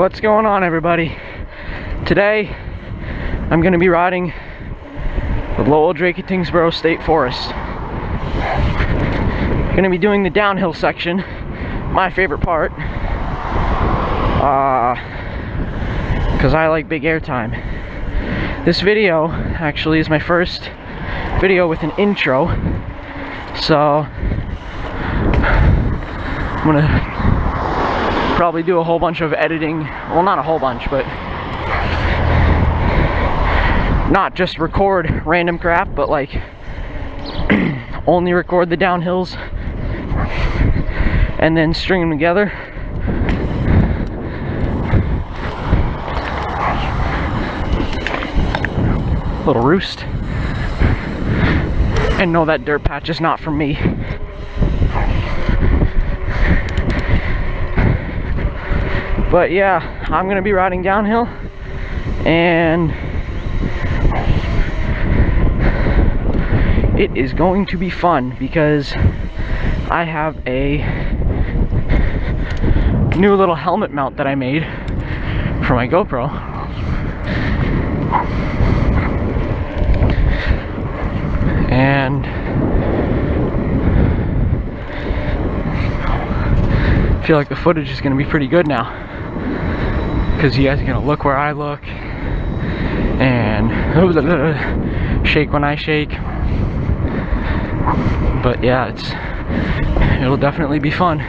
What's going on, everybody? Today I'm going to be riding the Lowell-Dracut-Tyngsboro State Forest. Going to be doing the downhill section, my favorite part, because I like big airtime. This video actually is my first video with an intro, so I'm going to probably do a whole bunch of editing. Well, not a whole bunch, but not just record random crap, but like only record the downhills and then string them together. Little roost. And no, that dirt patch is not for me. But yeah, I'm gonna be riding downhill, and it is going to be fun because I have a new little helmet mount that I made for my GoPro. And I feel like the footage is gonna be pretty good now, because you guys are gonna look where I look and shake when I shake. But yeah, it'll definitely be fun.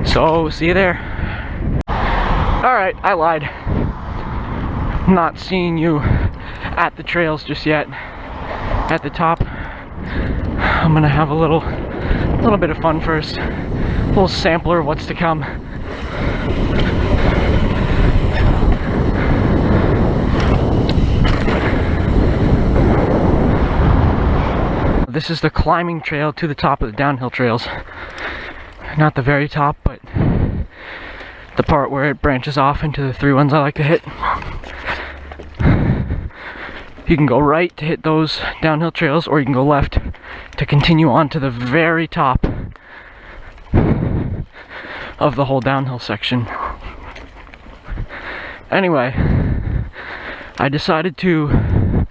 So see you there. Alright, I lied. I'm not seeing you at the trails just yet. At the top, I'm gonna have a little bit of fun first. A little sampler of what's to come. This is the climbing trail to the top of the downhill trails. Not the very top, but the part where it branches off into the three ones I like to hit. You can go right to hit those downhill trails, or you can go left to continue on to the very top of the whole downhill section. Anyway, I decided to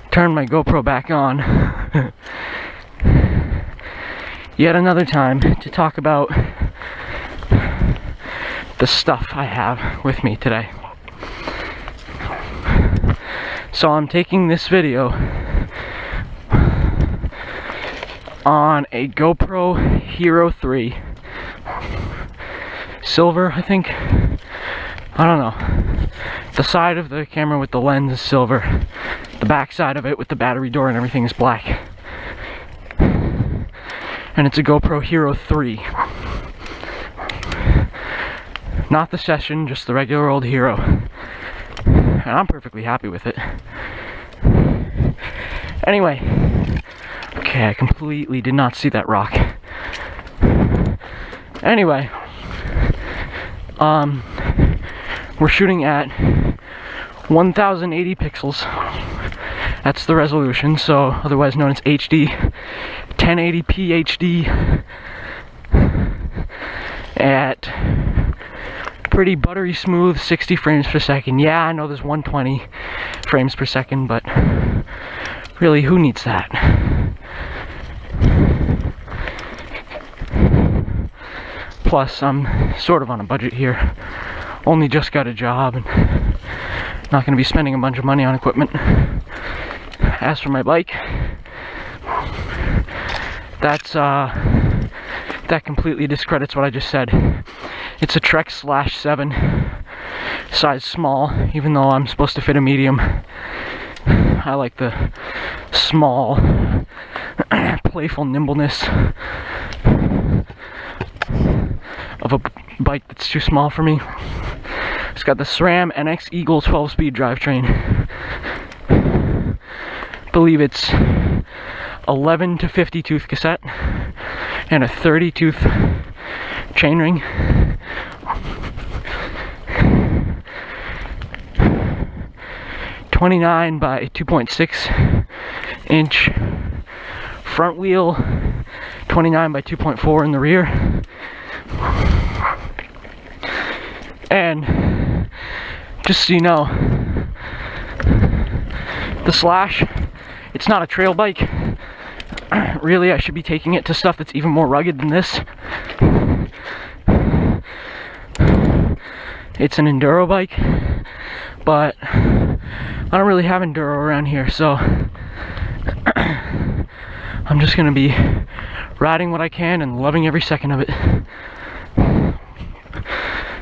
turn my GoPro back on yet another time to talk about the stuff I have with me today. So I'm taking this video on a GoPro Hero 3 silver, I think. I don't know. The side of the camera with the lens is silver. The back side of it with the battery door and everything is black. And it's a GoPro Hero 3. Not the Session, just the regular old Hero. And I'm perfectly happy with it. Anyway, okay, I completely did not see that rock. Anyway, we're shooting at 1080 pixels. That's the resolution, so otherwise known as HD. 1080p HD at pretty buttery smooth 60 frames per second. Yeah, I know there's 120 frames per second, but really, who needs that? Plus, I'm sort of on a budget here. Only just got a job and not going to be spending a bunch of money on equipment. As for my bike, that completely discredits what I just said. It's a Trek /7, size small, even though I'm supposed to fit a medium. I like the small, playful nimbleness of a bike that's too small for me. It's got the SRAM NX Eagle 12-speed drivetrain. I believe it's 11 to 50 tooth cassette and a 30 tooth chainring. 29 by 2.6 inch front wheel, 29 by 2.4 in the rear. And just so you know, the Slash, it's not a trail bike. Really, I should be taking it to stuff that's even more rugged than this. It's an enduro bike, but I don't really have enduro around here, so I'm just gonna be riding what I can and loving every second of it.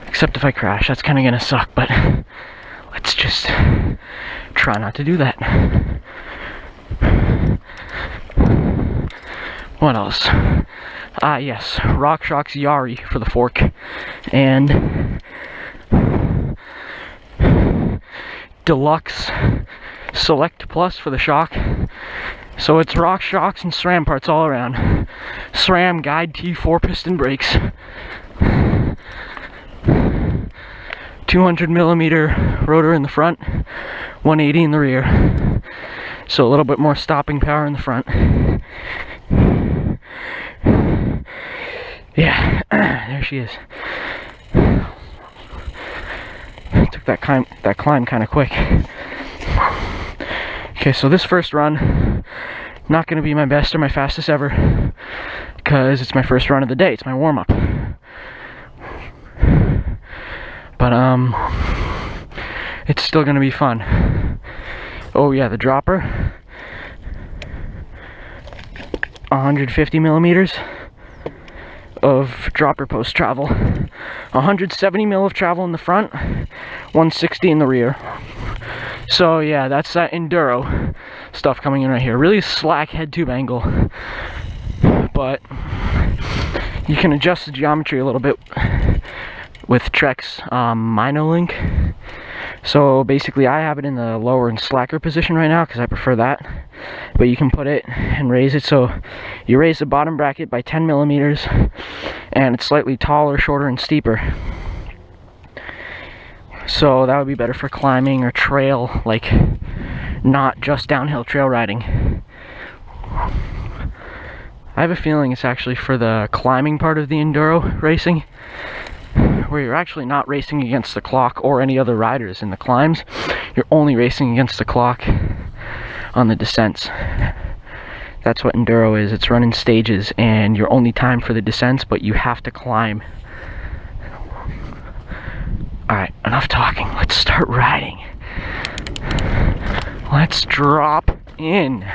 Except if I crash, that's kind of gonna suck, but let's just try not to do that. What else? Yes, RockShox Yari for the fork, and Deluxe Select Plus for the shock. So it's RockShox and SRAM parts all around. SRAM Guide T 4-piston brakes, 200mm rotor in the front, 180 in the rear. So a little bit more stopping power in the front. Yeah, there she is. Took that climb kind of quick. Okay, so this first run, not going to be my best or my fastest ever, because it's my first run of the day. It's my warm-up. But it's still going to be fun. Oh yeah, the dropper, 150mm of dropper post travel, 170mm of travel in the front, 160 in the rear. So yeah, that's that enduro stuff coming in right here. Really slack head tube angle, but you can adjust the geometry a little bit with Trek's Minolink. So basically I have it in the lower and slacker position right now because I prefer that, but you can put it and raise it. So you raise the bottom bracket by 10mm and it's slightly taller, shorter, and steeper. So that would be better for climbing or trail, like not just downhill trail riding. I have a feeling it's actually for the climbing part of the enduro racing, where you're actually not racing against the clock or any other riders in the climbs. You're only racing against the clock on the descents. That's what enduro is. It's run in stages and you're only timed for the descents, but you have to climb. Alright, enough talking. Let's start riding. Let's drop in.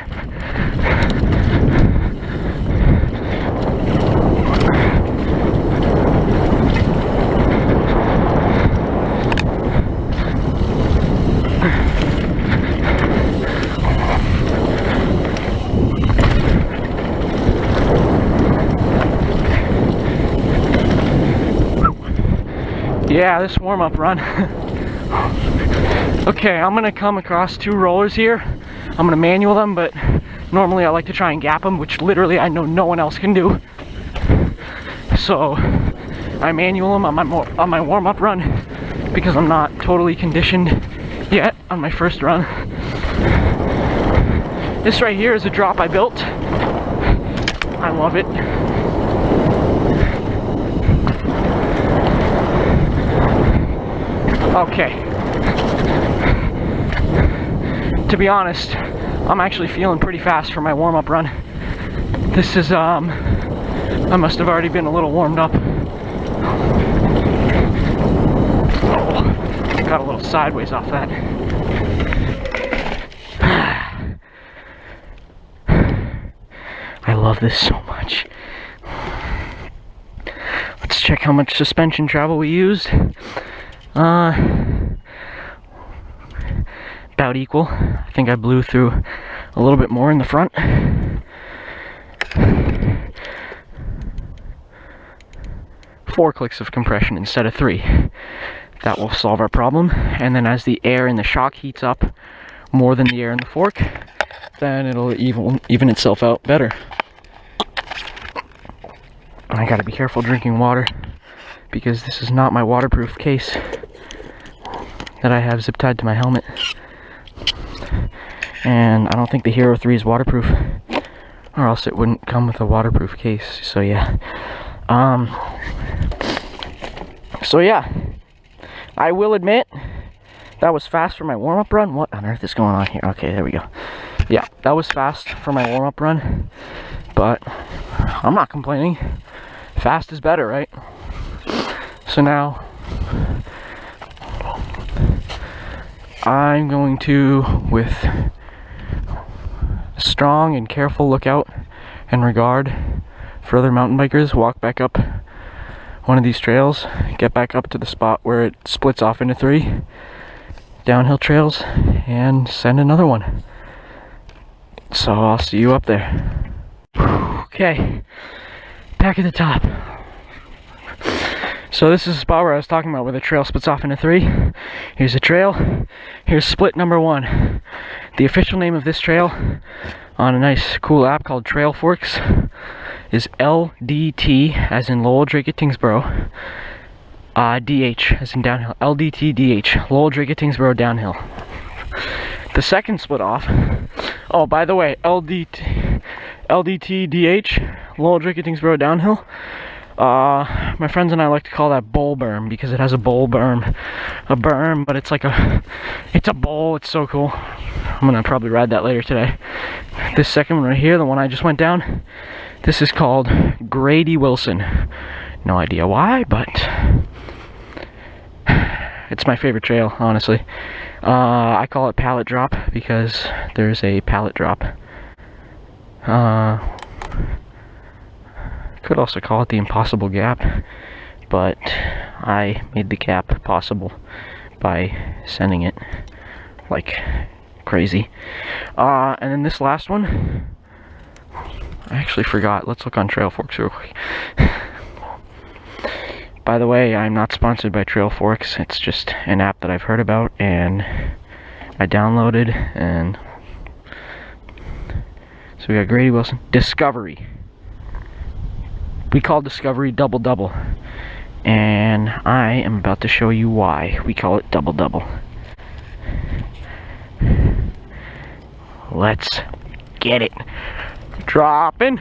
Yeah, this warm-up run. Okay, I'm gonna come across two rollers here. I'm gonna manual them, but normally I like to try and gap them, which literally I know no one else can do. So I manual them on my warm-up run because I'm not totally conditioned yet on my first run. This right here is a drop I built. I love it. Okay. To be honest, I'm actually feeling pretty fast for my warm-up run. This is, I must have already been a little warmed up. Oh, got a little sideways off that. I love this so much. Let's check how much suspension travel we used. About equal. I think I blew through a little bit more in the front. 4 clicks of compression instead of 3. That will solve our problem. And then as the air in the shock heats up more than the air in the fork, then it'll even itself out better. And I gotta be careful drinking water because this is not my waterproof case that I have zip tied to my helmet. And I don't think the Hero 3 is waterproof. or else it wouldn't come with a waterproof case. So yeah. So yeah, I will admit that was fast for my warm-up run. What on earth is going on here? Okay, there we go. Yeah, that was fast for my warm-up run, but I'm not complaining. Fast is better, right? So now I'm going to, with a strong and careful lookout and regard for other mountain bikers, walk back up one of these trails, get back up to the spot where it splits off into 3 downhill trails, and send another one. So I'll see you up there. Okay, back at the top. So this is the spot where I was talking about, where the trail splits off into 3. Here's the trail. Here's split number 1. The official name of this trail on a nice cool app called Trail Forks is LDT, as in Lowell-Dracut-Tyngsboro, DH, as in downhill. LDT-DH, Lowell-Dracut-Tyngsboro downhill. The second split off, oh, by the way, LDT-DH, Lowell-Dracut-Tyngsboro downhill, my friends and I like to call that bowl berm, because it has a bowl berm. A berm, but it's like it's a bowl. It's so cool. I'm gonna probably ride that later today. This second one right here, the one I just went down, this is called Grady Wilson. No idea why, but it's my favorite trail, honestly. I call it pallet drop because there's a pallet drop. Could also call it the impossible gap, but I made the gap possible by sending it like crazy. And then this last one, I actually forgot. Let's look on Trail Forks real quick. By the way, I'm not sponsored by Trail Forks. It's just an app that I've heard about and I downloaded, and so we got Grady Wilson. Discovery. We call Discovery Double Double, and I am about to show you why we call it Double Double. Let's get it. Dropping.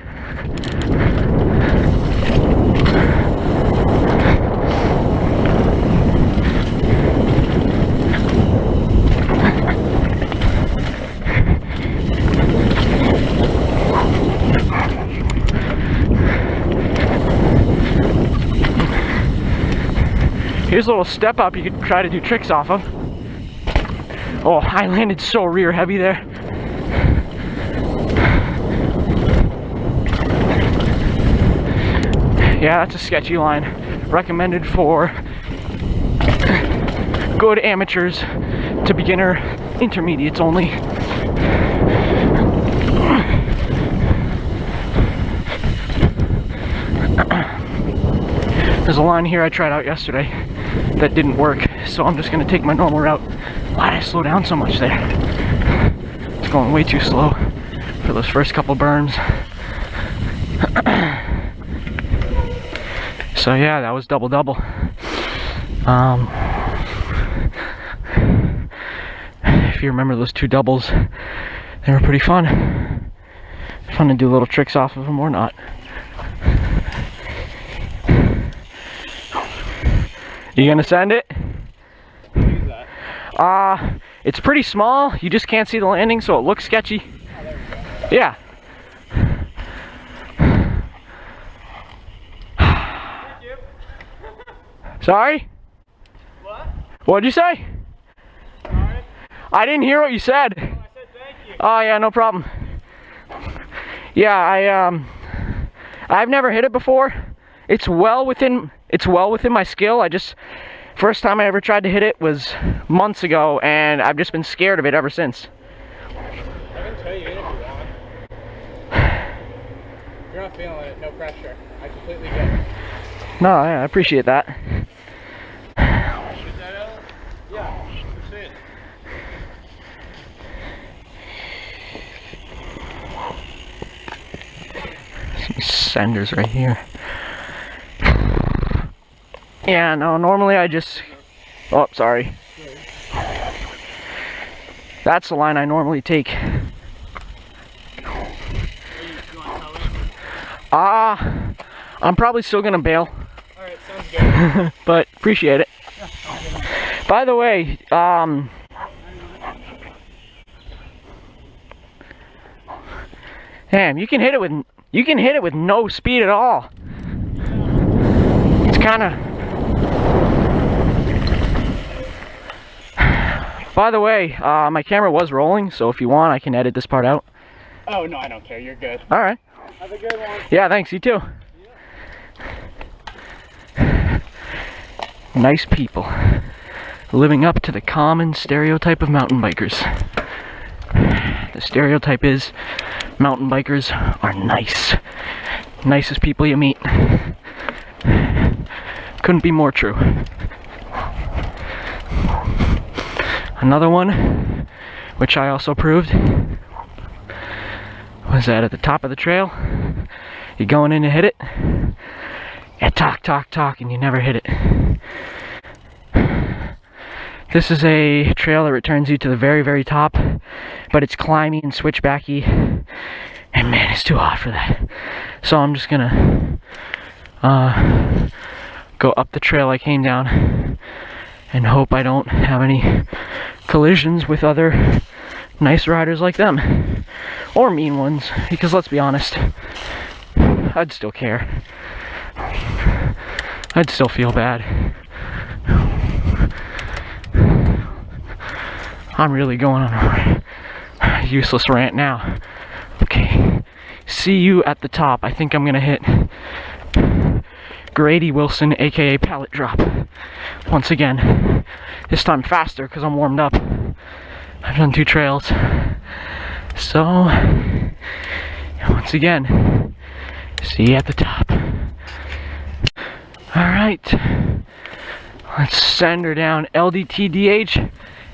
Here's a little step up you could try to do tricks off of. Oh, I landed so rear heavy there. Yeah, that's a sketchy line. Recommended for good amateurs to beginner intermediates only. There's a line here I tried out yesterday that didn't work, so I'm just gonna take my normal route. Why did I slow down so much there? It's going way too slow for those first couple berms. So yeah, that was Double Double. If you remember those 2 doubles, they were pretty fun. Fun to do little tricks off of them or not. You gonna send it? It's pretty small. You just can't see the landing, so it looks sketchy. Oh, yeah. Sorry? What? What'd you say? Sorry? I didn't hear what you said. Oh, I said thank you. Oh yeah, no problem. Yeah, I've never hit it before. It's well within my skill. First time I ever tried to hit it was months ago, and I've just been scared of it ever since. I can tell you if you want. You're not feeling it, no pressure. I completely get it. No, I appreciate that. Shoot that out? Yeah, see it. Some senders right here. Yeah, no, normally I just... Oh, sorry. That's the line I normally take. I'm probably still gonna bail. Alright, sounds good. But appreciate it. By the way, damn, you can hit it with no speed at all. It's kind of. By the way, my camera was rolling, so if you want, I can edit this part out. Oh, no, I don't care. You're good. All right. Have a good one. Yeah, thanks. You too. Nice people, living up to the common stereotype of mountain bikers. The stereotype is mountain bikers are nice. Nicest people you meet. Couldn't be more true. Another one, which I also proved, was that at the top of the trail, you're going in to hit it, you talk, and you never hit it. This is a trail that returns you to the very, very top, but it's climby and switchbacky, and man, it's too hot for that. So I'm just gonna go up the trail I came down and hope I don't have any collisions with other nice riders like them, or mean ones, because let's be honest, I'd still care. I'd still feel bad. I'm really going on a useless rant now. Okay, see you at the top. I think I'm gonna hit Grady Wilson, aka Pallet Drop, once again. This time faster because I'm warmed up. I've done 2 trails. So, once again, see you at the top. Alright, let's send her down LDTDH,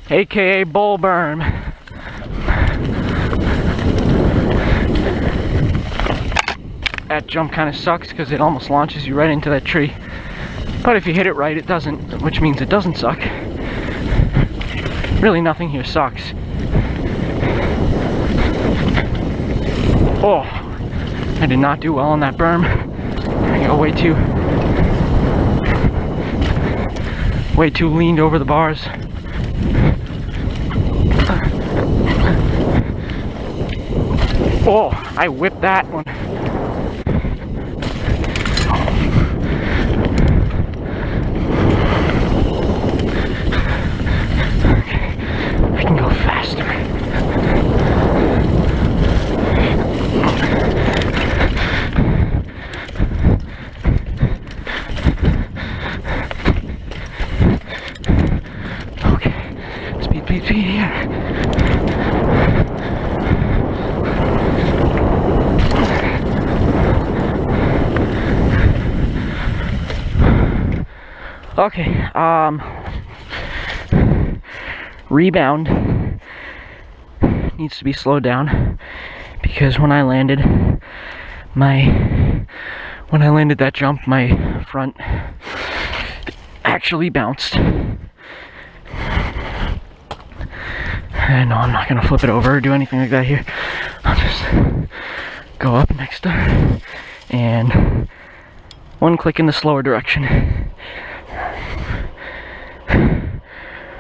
aka Bull Berm. That jump kind of sucks because it almost launches you right into that tree. But if you hit it right, it doesn't, which means it doesn't suck. Really, nothing here sucks. Oh, I did not do well on that berm. I got way too leaned over the bars. Oh, I whipped that one. I can go faster. Okay, speed here. Okay, rebound needs to be slowed down because when I landed that jump, my front actually bounced. And no, I'm not gonna flip it over or do anything like that here. I'll just go up next to her and one click in the slower direction.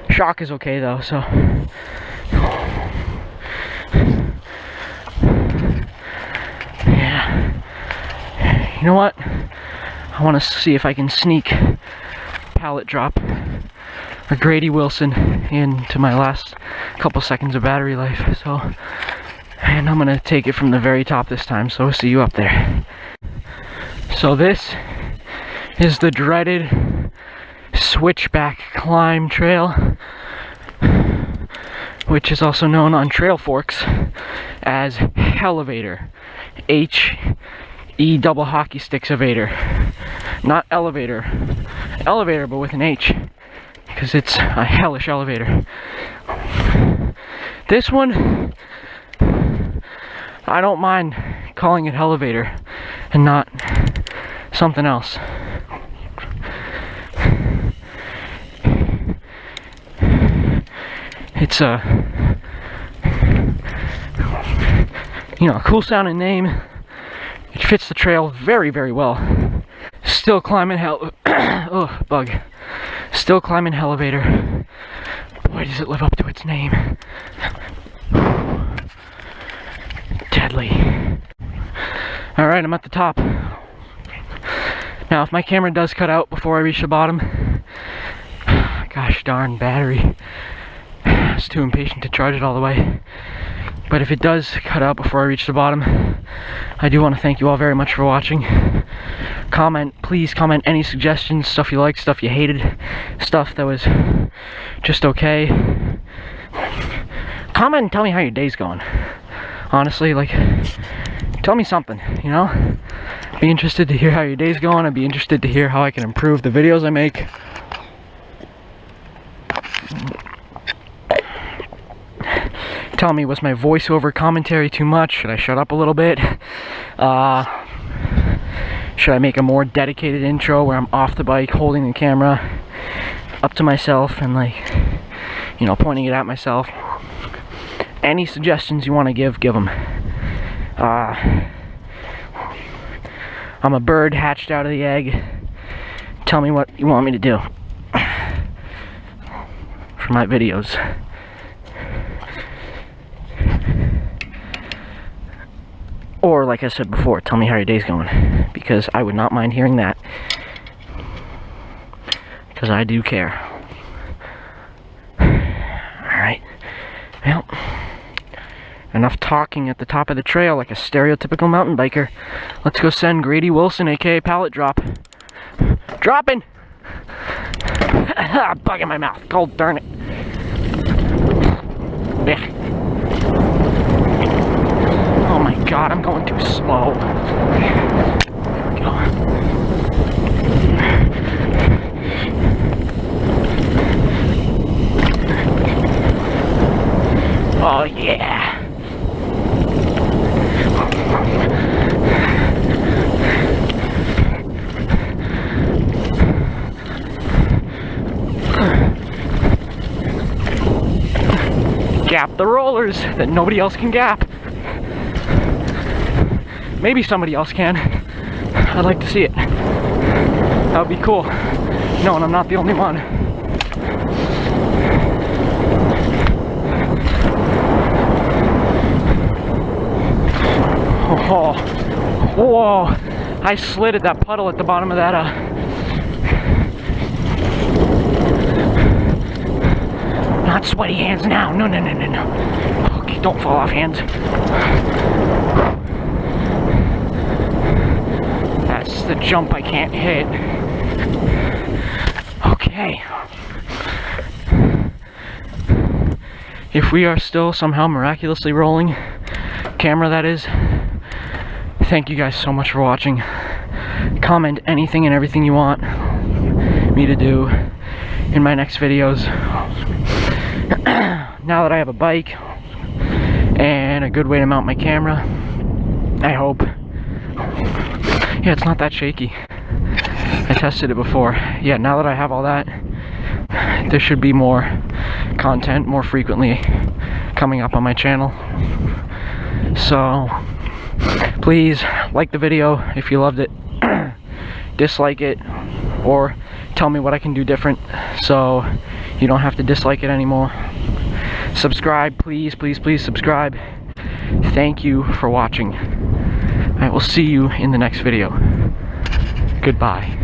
Shock is okay though, so yeah. You know what? I want to see if I can sneak Pallet Drop or Grady Wilson into my last couple seconds of battery life. So, and I'm gonna take it from the very top this time. So see you up there. So this is the dreaded switchback climb trail, which is also known on trail forks as Hellevator. H-E double hockey sticks evader. Not elevator. Elevator, but with an H, because it's a hellish elevator. This one, I don't mind calling it Hellevator and not something else. It's a, you know, a cool sounding name. It fits the trail very, very well. Still climbing oh, bug. Still climbing elevator. Boy, does it live up to its name. Deadly. Alright, I'm at the top. Now, if my camera does cut out before I reach the bottom, gosh darn battery. I was too impatient to charge it all the way. But if it does cut out before I reach the bottom, I do want to thank you all very much for watching. Please comment any suggestions, stuff you liked, stuff you hated, stuff that was just okay. Comment and tell me how your day's going. Honestly, like, tell me something, you know? Be interested to hear how your day's going. I'd be interested to hear how I can improve the videos I make. Tell me, was my voiceover commentary too much? Should I shut up a little bit? Should I make a more dedicated intro where I'm off the bike holding the camera up to myself and, like, you know, pointing it at myself? Any suggestions you want to give them. I'm a bird hatched out of the egg. Tell me what you want me to do for my videos. Or, like I said before, tell me how your day's going, because I would not mind hearing that, because I do care. Alright, well, enough talking at the top of the trail like a stereotypical mountain biker. Let's go send Grady Wilson, aka Pallet Drop. Dropping! Bug in my mouth, cold darn it. Yeah. Oh my god, I'm going too slow. There we go. Oh yeah. Gap the rollers that nobody else can gap. Maybe somebody else can. I'd like to see it. That would be cool. Knowing I'm not the only one. Oh, whoa! I slid at that puddle at the bottom of that. Not sweaty hands now. No, no, no, no, no. Okay, don't fall off hands. That's the jump I can't hit. Okay. If we are still somehow miraculously rolling, camera that is, thank you guys so much for watching. Comment anything and everything you want me to do in my next videos. Now that I have a bike and a good way to mount my camera, I hope. Yeah, it's not that shaky. I tested it before. Yeah, now that I have all that, there should be more content more frequently coming up on my channel. So, please like the video if you loved it. Dislike it, or tell me what I can do different so you don't have to dislike it anymore. Subscribe, please, please, please subscribe. Thank you for watching. I will see you in the next video. Goodbye.